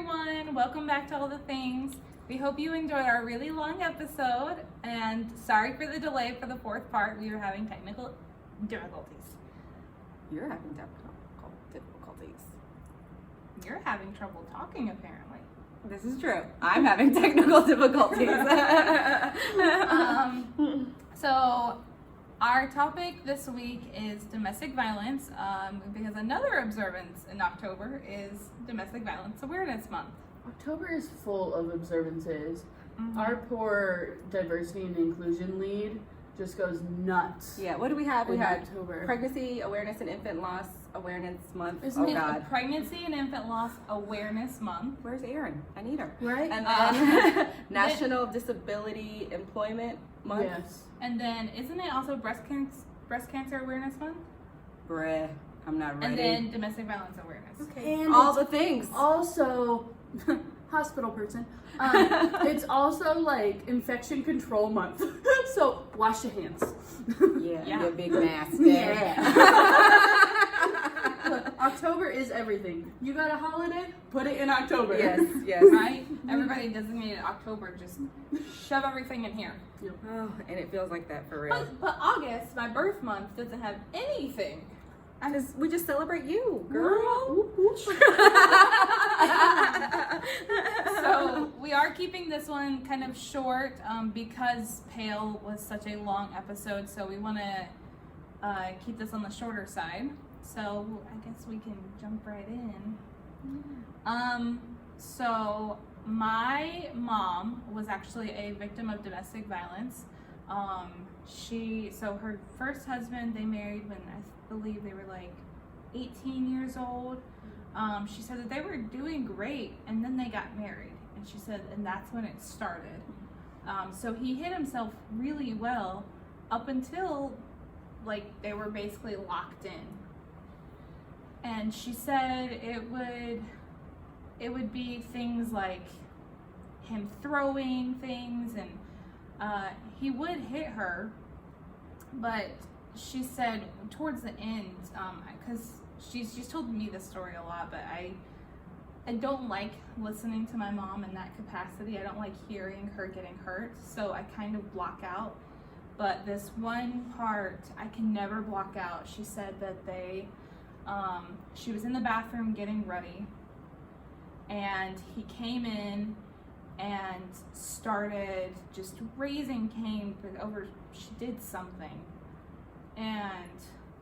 everyone. Welcome back to All the Things. We hope you enjoyed our really long episode, and sorry for the delay for the fourth part. We were having technical difficulties. You're having technical difficulties. You're having trouble talking, apparently. This is true. I'm having technical difficulties. So our topic this week is domestic violence, because another observance in October is Domestic Violence Awareness Month. October is full of observances. Mm-hmm. Our poor diversity and inclusion lead just goes nuts. Yeah, what do we have? We in had October. Pregnancy Awareness and Infant Loss Awareness Month. Isn't it God. Pregnancy and Infant Loss Awareness Month. Where's Erin? I need her. Right? And then National Disability Employment Month. Yes. And then, isn't it also Breast Cancer Awareness Month? Bruh, I'm not ready. And then Domestic Violence Awareness. Okay. And all it's the things. Also, hospital person. It's also like Infection Control Month. So wash your hands. Yeah, Yeah. your big mask. Yeah. Look, October is everything. You got a holiday? Put it in October. Yes, yes. Right? Everybody designated October, just shove everything in here. Oh, and it feels like that for real. But August, my birth month, doesn't have anything. We just celebrate you, girl. Whoop, whoop. So we are keeping this one kind of short because Pale was such a long episode, so we want to keep this on the shorter side. So I guess we can jump right in. So my mom was actually a victim of domestic violence. So her first husband, they married when I believe they were like 18 years old. She said that they were doing great, and then they got married, and she said, and that's when it started. So he hit himself really well up until like they were basically locked in. And she said it would be things like him throwing things, and he would hit her, but she said towards the end, because she's told me this story a lot, but I don't like listening to my mom in that capacity. I don't like hearing her getting hurt, so I kind of block out. But this one part I can never block out. She said that she was in the bathroom getting ready, and he came in and started just raising Cain over, she did something, and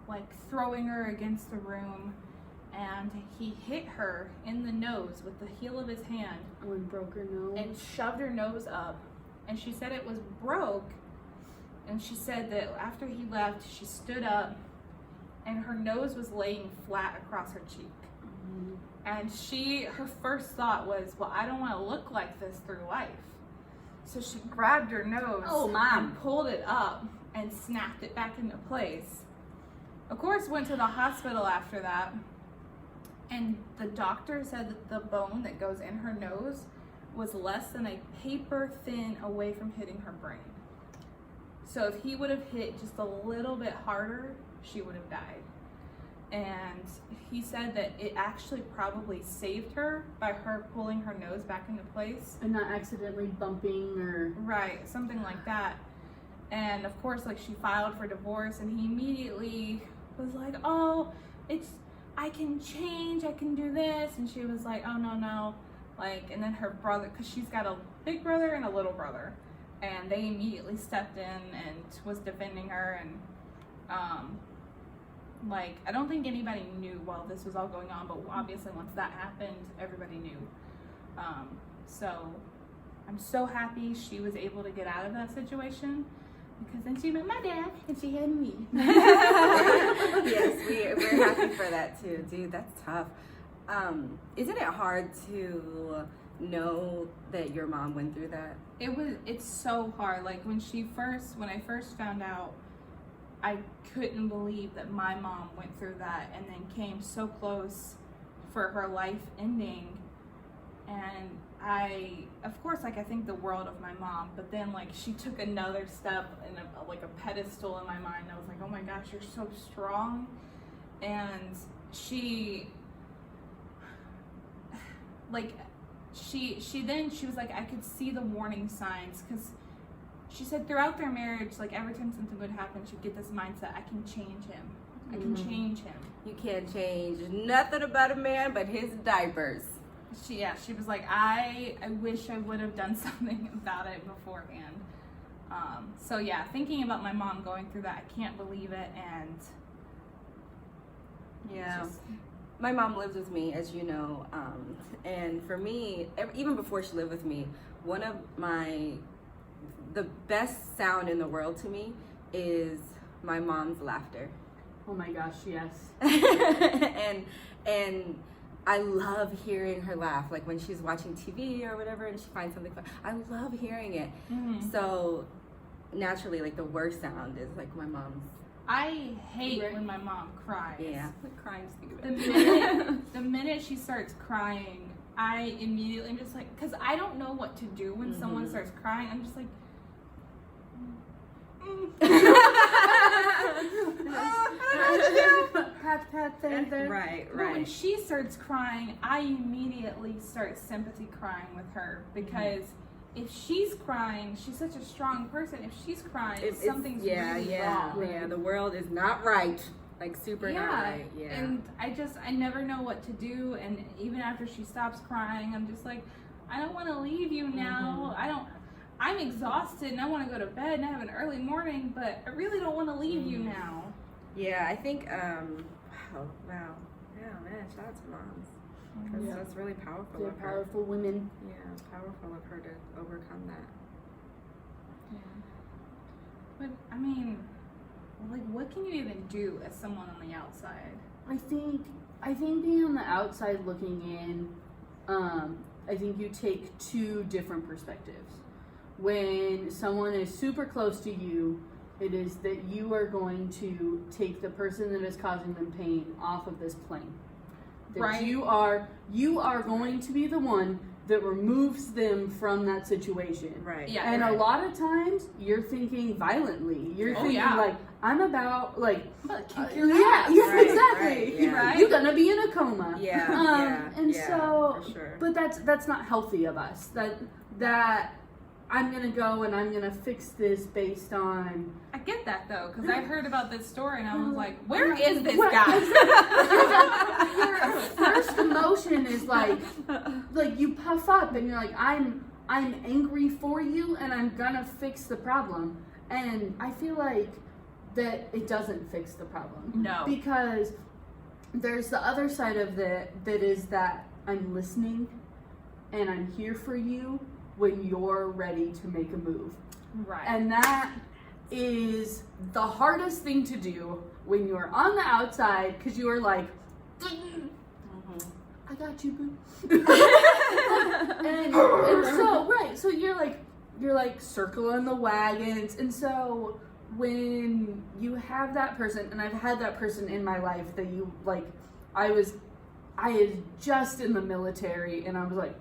like throwing her against the room, and he hit her in the nose with the heel of his hand. Oh, and broke her nose. And shoved her nose up, and she said it was broke, and she said that after he left, she stood up, and her nose was laying flat across her cheek. Mm-hmm. And her first thought was, well, I don't want to look like this through life. So she grabbed her nose and pulled it up and snapped it back into place. Of course, went to the hospital after that, and the doctor said that the bone that goes in her nose was less than a paper thin away from hitting her brain. So if he would have hit just a little bit harder, she would have died. And he said that it actually probably saved her by her pulling her nose back into place. And not accidentally bumping or... Right, something like that. And of course, like, she filed for divorce, and he immediately was like, oh, I can change, I can do this. And she was like, oh, no. Like, and then her brother, because she's got a big brother and a little brother, and they immediately stepped in and was defending her. And like, I don't think anybody knew while this was all going on, but obviously once that happened, everybody knew. So I'm so happy she was able to get out of that situation, because then she met my dad and she had me. Yes, we're happy for that too, dude. That's tough. Isn't it hard to know that your mom went through that? It's so hard. Like, when I first found out, I couldn't believe that my mom went through that and then came so close for her life ending. And I think the world of my mom, but then, like, she took another step in a pedestal in my mind. I was like, oh my gosh, you're so strong. And she, like, she was like, I could see the warning signs, because she said throughout their marriage, like every time something would happen, she'd get this mindset, I can change him. I can change him. You can't change nothing about a man but his diapers. She was like, I wish I would have done something about it beforehand. So yeah, thinking about my mom going through that, I can't believe it. And yeah, my mom lives with me, as you know, and for me, even before she lived with me, one of the best sound in the world to me is my mom's laughter. Oh my gosh, yes. and I love hearing her laugh, like when she's watching TV or whatever and she finds something fun. I love hearing it. Mm-hmm. So naturally, like the worst sound is like my mom's. I hate when my mom cries. Yeah, like crying stupid. The minute she starts crying, I immediately am just like, because I don't know what to do when someone starts crying. I'm just like, pat there. Right. But when she starts crying, I immediately start sympathy crying with her, because if she's crying, she's such a strong person. If she's crying, something's really wrong. Yeah, the world is not right. Like super not right. Yeah. And I never know what to do. And even after she stops crying, I'm just like, I don't want to leave you now. I'm exhausted and I want to go to bed and I have an early morning, but I really don't want to leave you now. Yeah, I think, wow. Yeah, man, shout out to moms. Because that's really powerful. They're powerful women. Yeah, powerful of her to overcome that. Yeah. But, I mean, like, what can you even do as someone on the outside? I think being on the outside looking in, I think you take two different perspectives. When someone is super close to you, it is that you are going to take the person that is causing them pain off of this plane. That right. You are going to be the one that removes them from that situation. Right. Yeah. And a lot of times you're thinking violently. You're thinking like, I'm about like kick your ass. Yeah, right, exactly. Right, yeah. Right? You're gonna be in a coma. Yeah. So, for sure. but that's not healthy of us. That I'm gonna go and I'm gonna fix this based on. I get that though, because I heard about this story and I was like, where is this guy? Your first emotion is like you puff up and you're like, I'm angry for you and I'm gonna fix the problem. And I feel like that it doesn't fix the problem. No. Because there's the other side of that is that I'm listening and I'm here for you when you're ready to make a move. Right. And that is the hardest thing to do when you're on the outside, because you are like, I got you, boo. and so you're like circling the wagons. And so when you have that person, and I've had that person in my life that you like, I was just in the military and I was like,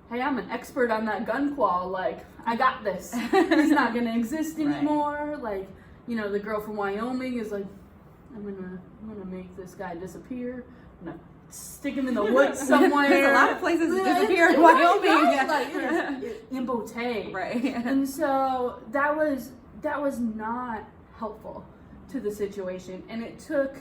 hey, I'm an expert on that gun qual. Like, I got this. He's not gonna exist anymore. Right. Like, you know, the girl from Wyoming is like, I'm gonna make this guy disappear. I'm gonna stick him in the woods somewhere. There's a lot of places to disappear in Wyoming. Right? Like, in Botay. Right. And so that was not helpful to the situation. And it took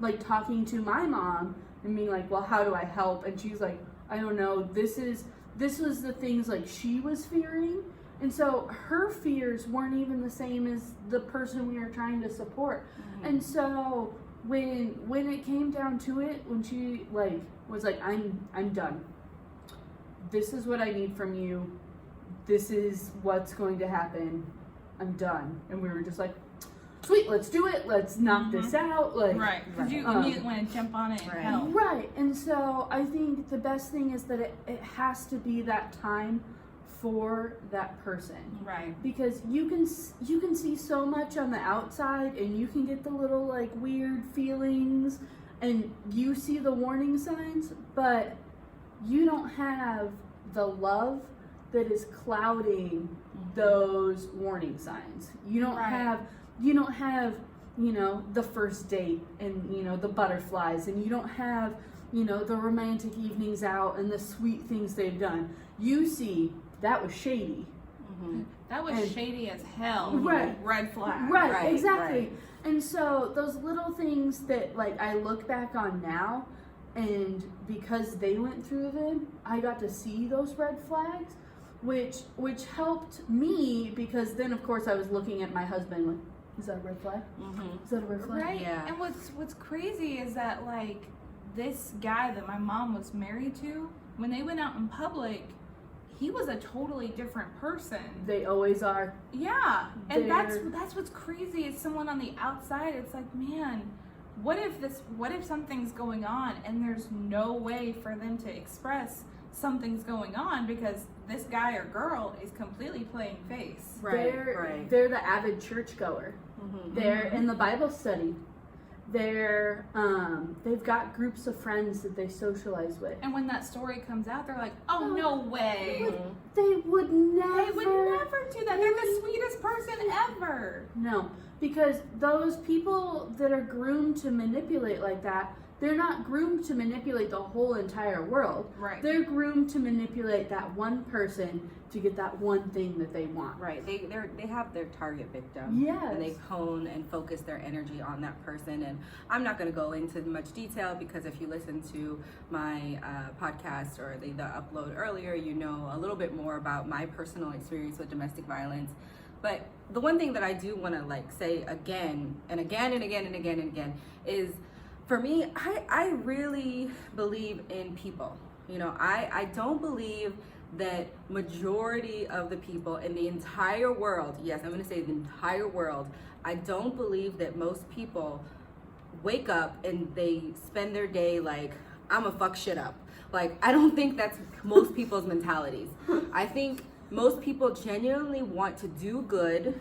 like talking to my mom and being like, well, how do I help? And she's like, I don't know, this was the things like she was fearing. And so her fears weren't even the same as the person we were trying to support. Mm-hmm. And so when it came down to it, when she like was like, I'm done. This is what I need from you. This is what's going to happen. I'm done. And we were just like, sweet, let's do it. Let's knock this out. Like, right, because you immediately want to jump on it and help. Right, and so I think the best thing is that it has to be that time for that person. Right. Because you can see so much on the outside, and you can get the little like weird feelings, and you see the warning signs, but you don't have the love that is clouding those warning signs. You don't have, you know, the first date and, you know, the butterflies, and you don't have you know, the romantic evenings out and the sweet things they've done. You see, that was shady. That was shady as hell. Right. Red flag. Right, exactly. Right. And so those little things that like I look back on now, and because they went through them, I got to see those red flags, which helped me, because then of course I was looking at my husband like, is that a red flag? Is that a red flag? Right. Yeah. And what's crazy is that like this guy that my mom was married to, when they went out in public, he was a totally different person. They always are. Yeah. And They're- that's what's crazy is someone on the outside, it's like, man, what if something's going on and there's no way for them to express something's going on because this guy or girl is completely playing face. They're the avid churchgoer. They're in the Bible study. They've got groups of friends that they socialize with. And when that story comes out, they're like, oh, no way. They would never. They would never do that. They're the sweetest person ever. No, because those people that are groomed to manipulate like that, they're not groomed to manipulate the whole entire world. Right. They're groomed to manipulate that one person to get that one thing that they want. Right. They have their target victim. Yes. And they hone and focus their energy on that person. And I'm not going to go into much detail because if you listen to my podcast or the upload earlier, you know a little bit more about my personal experience with domestic violence. But the one thing that I do want to like say again and again and again and again and again is, for me, I really believe in people. You know, I don't believe that majority of the people in the entire world, yes, I'm going to say the entire world, I don't believe that most people wake up and they spend their day like, I'm a fuck shit up. Like, I don't think that's most people's mentalities. I think most people genuinely want to do good,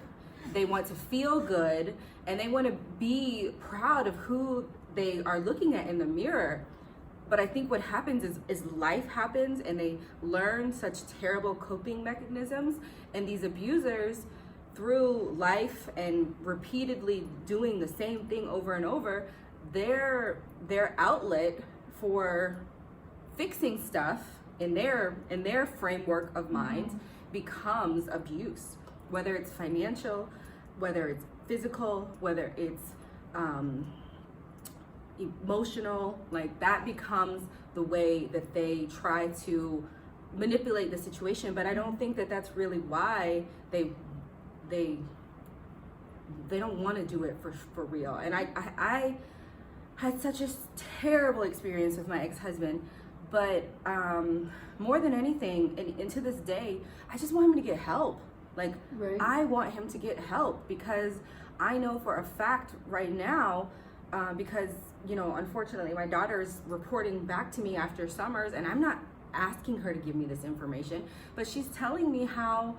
they want to feel good, and they want to be proud of who they are looking at in the mirror. But I think what happens is life happens and they learn such terrible coping mechanisms, and these abusers, through life and repeatedly doing the same thing over and over, their outlet for fixing stuff in their framework of mind becomes abuse, whether it's financial, whether it's physical, whether it's emotional. Like, that becomes the way that they try to manipulate the situation. But I don't think that that's really why they don't want to do it for real. And I had such a terrible experience with my ex-husband, but more than anything, and to this day, I just want him to get help. Like, Right. I want him to get help, because I know for a fact right now, because, you know, unfortunately my daughter's reporting back to me after summers, and I'm not asking her to give me this information, but she's telling me how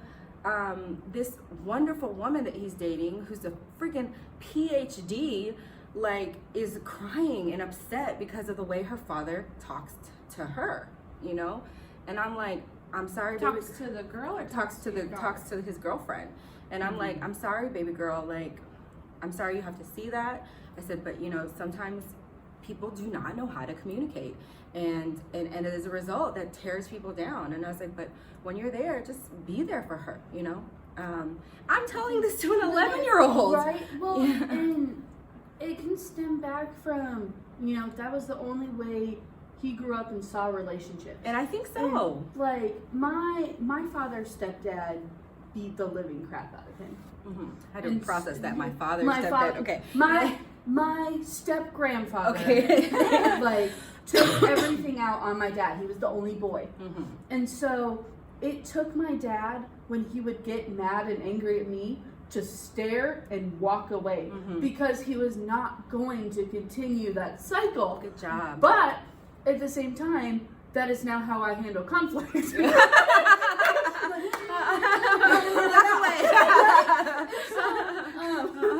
this wonderful woman that he's dating, who's a freaking PhD, like, is crying and upset because of the way her father talks to her, you know? And I'm like, I'm sorry, baby. Talks to the girl or talks to his girlfriend. And I'm like, I'm sorry, baby girl, like, I'm sorry you have to see that. I said, but, you know, sometimes people do not know how to communicate, and as a result, that tears people down. And I was like, but when you're there, just be there for her, you know? I'm telling this to an 11-year-old. Right. Well, Yeah. and it can stem back from, you know, that was the only way he grew up and saw relationships. And I think so. And, like, my father's stepdad beat the living crap out of him. I had to And process that. My father's my stepdad. fa- Okay. My step grandfather, Okay. like, took everything out on my dad. He was the only boy. And so it took my dad, when he would get mad and angry at me, to stare and walk away, because he was not going to continue that cycle. Good job. But at the same time, that is now how I handle conflict.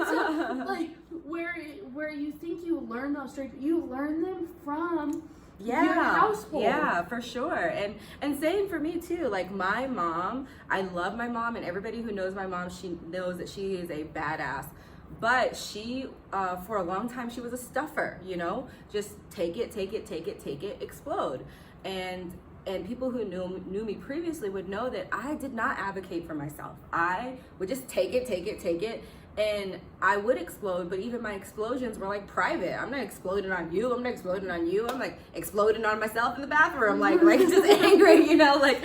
So, like, where you think you learn those traits, you learn them from your household. Yeah, for sure. And same for me too. Like, my mom, I love my mom, and everybody who knows my mom, she knows that she is a badass. But she, for a long time, she was a stuffer, you know, just take it, explode. And people who knew me previously would know that I did not advocate for myself. I would just take it. And I would explode, but even my explosions were like private. I'm not exploding on you. I'm not exploding on you. I'm like exploding on myself in the bathroom, like just angry, you know, like,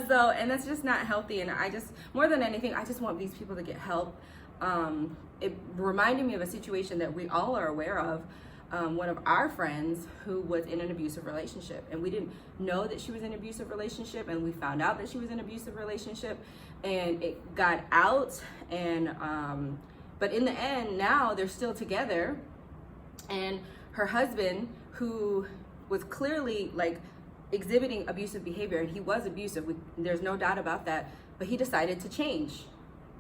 so, and that's just not healthy. And I just, more than anything, I just want these people to get help. It reminded me of a situation that we all are aware of. One of our friends who was in an abusive relationship, and we didn't know that she was in an abusive relationship, and we found out that she was in an abusive relationship, and it got out, and but in the end, now they're still together, and her husband, who was clearly like exhibiting abusive behavior, and he was abusive, there's no doubt about that, but he decided to change,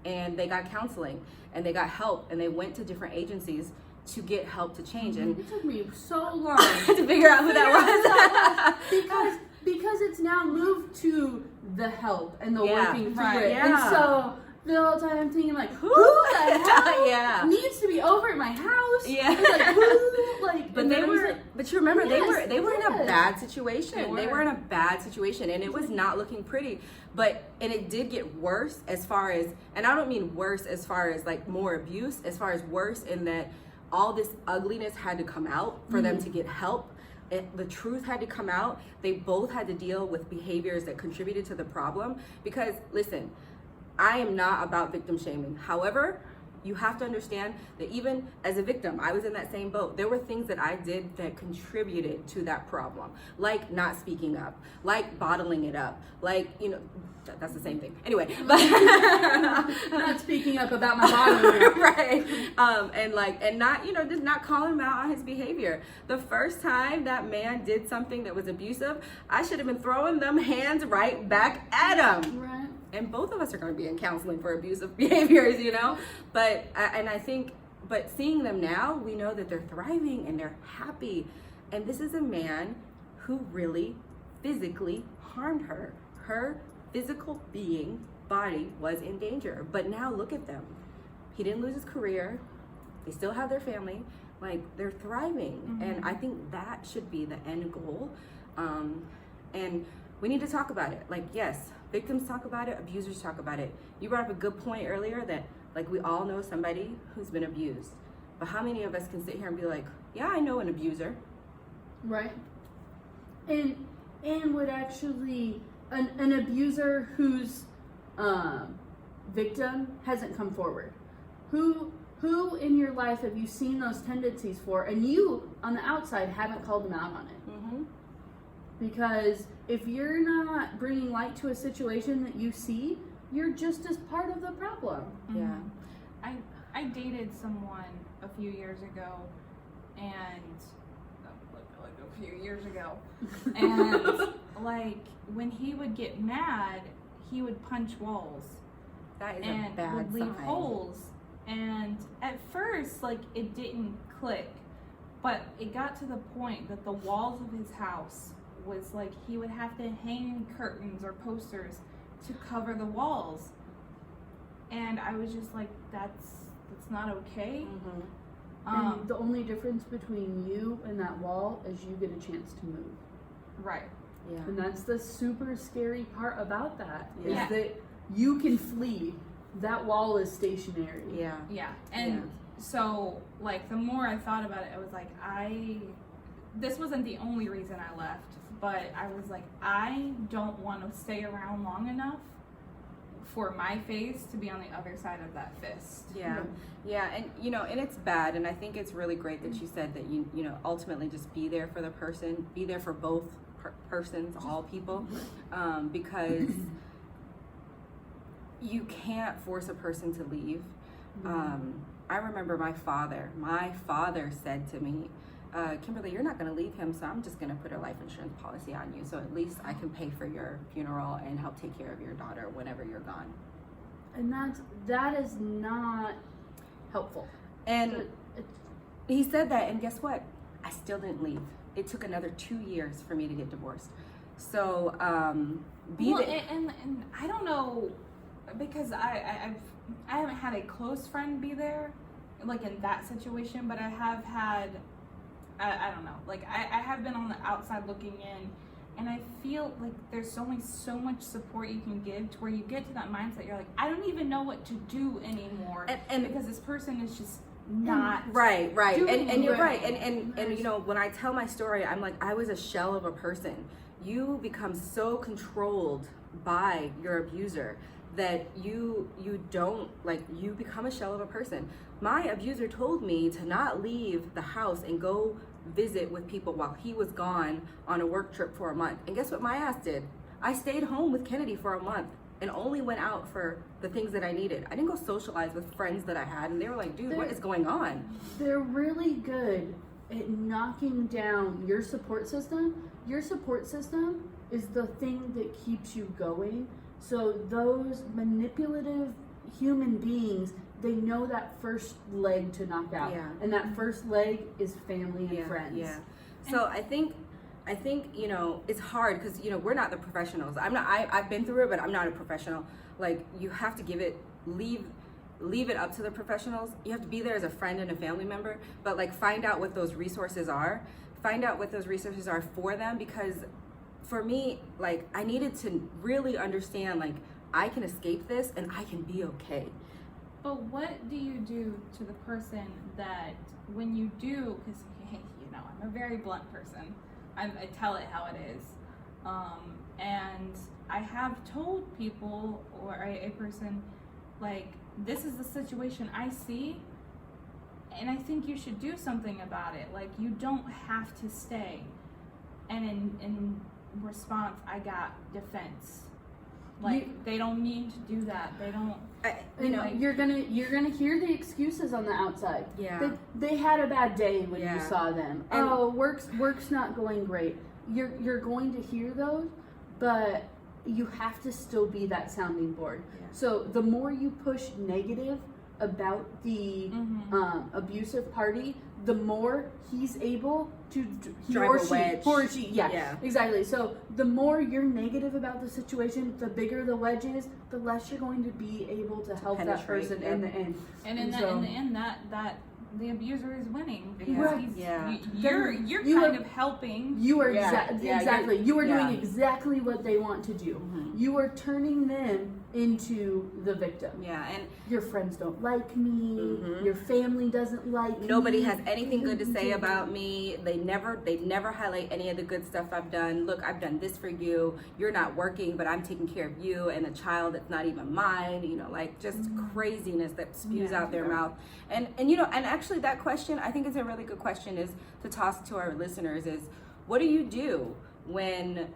and they got counseling, and they got help, and they went to different agencies to get help to change. And it took me so long to figure out who that was. because it's now moved to the help and the working through it. Yeah. And so the whole time I'm thinking like, who the hell needs to be over at my house? Yeah. Like, who, like, but they were, but you remember, they were in a bad situation. They were in a bad situation, and it was not looking pretty. And it did get worse as far as, and I don't mean worse as far as like more abuse, as far as worse in that all this ugliness had to come out for them to get help. The truth had to come out. They both had to deal with behaviors that contributed to the problem. Because listen, I am not about victim shaming. However, you have to understand that even as a victim, I was in that same boat. There were things that I did that contributed to that problem, like not speaking up, like bottling it up, like, you know, that's the same thing. Anyway, but not speaking up about my body, right? And not, you know, just not calling him out on his behavior. The first time that man did something that was abusive, I should have been throwing them hands right back at him. Right. And both of us are going to be in counseling for abusive behaviors, you know? But seeing them now, we know that they're thriving and they're happy. And this is a man who really physically harmed her. Her physical body was in danger. But now look at them. He didn't lose his career. They still have their family. Like, they're thriving. Mm-hmm. And I think that should be the end goal. And we need to talk about it. Like, yes, victims talk about it, abusers talk about it. You brought up a good point earlier that, like, we all know somebody who's been abused. But how many of us can sit here and be like, yeah, I know an abuser? Right. And would actually, an abuser whose victim hasn't come forward. Who in your life have you seen those tendencies for, and you, on the outside, haven't called them out on it? Mm-hmm. Because if you're not bringing light to a situation that you see, you're just as part of the problem. Mm-hmm. Yeah. I dated someone a few years ago, and like a few years ago, and like when he would get mad, he would punch walls. That is and a bad would leave sign. holes. And at first, like, it didn't click, but it got to the point that the walls of his house was like he would have to hang curtains or posters to cover the walls, and I was just like, that's not okay. Mm-hmm. And the only difference between you and that wall is you get a chance to move. Right. Yeah. And that's the super scary part about that, is yeah. that you can flee. That wall is stationary. Yeah. Yeah. And so, like, the more I thought about it, I was like, this wasn't the only reason I left, but I was like, I don't want to stay around long enough for my face to be on the other side of that fist. Yeah. Yeah. And, you know, and it's bad. And I think it's really great that you said that you know, ultimately just be there for the person, be there for both persons, all people, because you can't force a person to leave. I remember my father said to me, Kimberly, you're not going to leave him, so I'm just going to put a life insurance policy on you, so at least I can pay for your funeral and help take care of your daughter whenever you're gone. And that is not helpful. And he said that, and guess what? I still didn't leave. It took another 2 years for me to get divorced. So, and I don't know, because I haven't had a close friend be there like in that situation, but I have had, I don't know, like I have been on the outside looking in, and I feel like there's only so much support you can give to where you get to that mindset. You're like, I don't even know what to do anymore, and because this person is just not right, and you're right, anything. and you know, when I tell my story, I'm like, I was a shell of a person. You become so controlled by your abuser that you don't, like, you become a shell of a person. My abuser told me to not leave the house and go visit with people while he was gone on a work trip for a month. And guess what my ass did? I stayed home with Kennedy for a month and only went out for the things that I needed. I didn't go socialize with friends that I had, and they were like, dude, what is going on? They're really good at knocking down your support system. Your support system is the thing that keeps you going. So those manipulative human beings, they know that first leg to knock out. Yeah. And that first leg is family and friends. Yeah. So I think, you know, it's hard because, you know, we're not the professionals. I've been through it, but I'm not a professional. Like, you have to leave it up to the professionals. You have to be there as a friend and a family member, but like, find out what those resources are. Find out what those resources are for them, because for me, like, I needed to really understand, like, I can escape this and I can be okay. But what do you do to the person that when you do, because you know, I'm a very blunt person. I tell it how it is. And I have told people, or a person, like, this is the situation I see, and I think you should do something about it. Like, you don't have to stay. And in response, I got defense. Like, they don't need to do that. They don't. You know, you're gonna hear the excuses on the outside. Yeah. They had a bad day when Yeah. you saw them. And Work's not going great. You're going to hear those, but you have to still be that sounding board. Yeah. So the more you push negative about the abusive party, the more he's able to Drive a wedge. He or she, Yeah. exactly. So the more you're negative about the situation, the bigger the wedge is, the less you're going to be able to help that penetrate, person yep. in the end. And in the end, that the abuser is winning, because Right. you're You kind are- of helping. You are Yeah. exactly. You are yeah. doing exactly what they want to do. Mhm. You are turning them into the victim. Yeah, and Your friends don't like me. Mhm. Your family doesn't like me. nobody has anything good to say about me. They never highlight any of the good stuff I've done. Look, I've done this for you. You're not working, but I'm taking care of you and a child that's not even mine. You know, like, just craziness that spews out their mouth. And you know, and actually that question, I think is a really good question, is to toss to our listeners, is what do you do when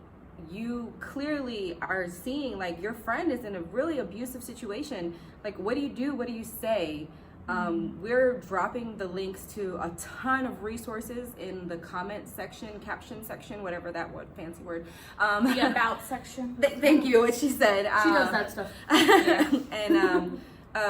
you clearly are seeing, like, your friend is in a really abusive situation? Like, what do you do? What do you say? We're dropping the links to a ton of resources in the comment section, caption section, whatever that word, fancy word. The about section. Thank you, what she said. She does that stuff. And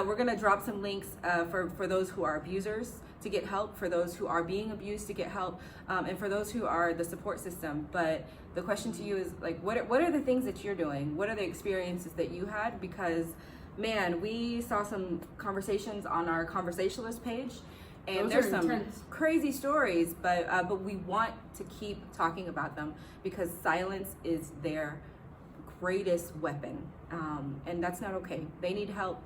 we're gonna drop some links for those who are abusers to get help, for those who are being abused to get help, and for those who are the support system. But the question to you is, like, what are the things that you're doing? What are the experiences that you had? Because, man, we saw some conversations on our conversationalist page, and Those there's are some intense. crazy stories, but we want to keep talking about them, because silence is their greatest weapon, and that's not okay. They need help.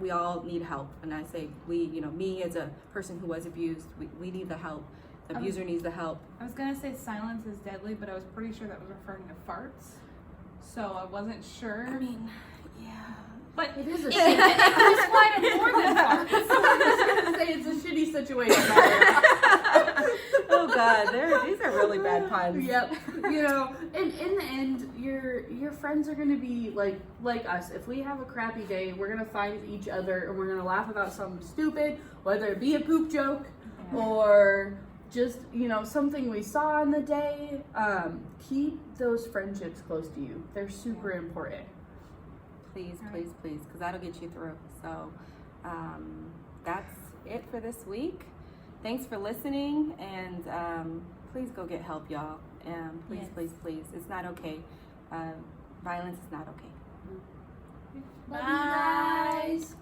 We all need help, and I say we, you know, me as a person who was abused, we need the help. The abuser needs the help. I was gonna say silence is deadly, but I was pretty sure that was referring to farts. So I wasn't sure. I mean, yeah. But It is a it shit. was quite a more than farts. I was gonna say it's a shitty situation. Oh God, these are really bad puns. Yep. You know, and in the end, your friends are gonna be like us. If we have a crappy day, we're gonna find each other and we're gonna laugh about something stupid, whether it be a poop joke or just, you know, something we saw on the day. Keep those friendships close to you. They're super important. Please, because that'll get you through. So that's it for this week. Thanks for listening, and please go get help, y'all. Please, Yes. please. It's not okay. Violence is not okay. Love you guys.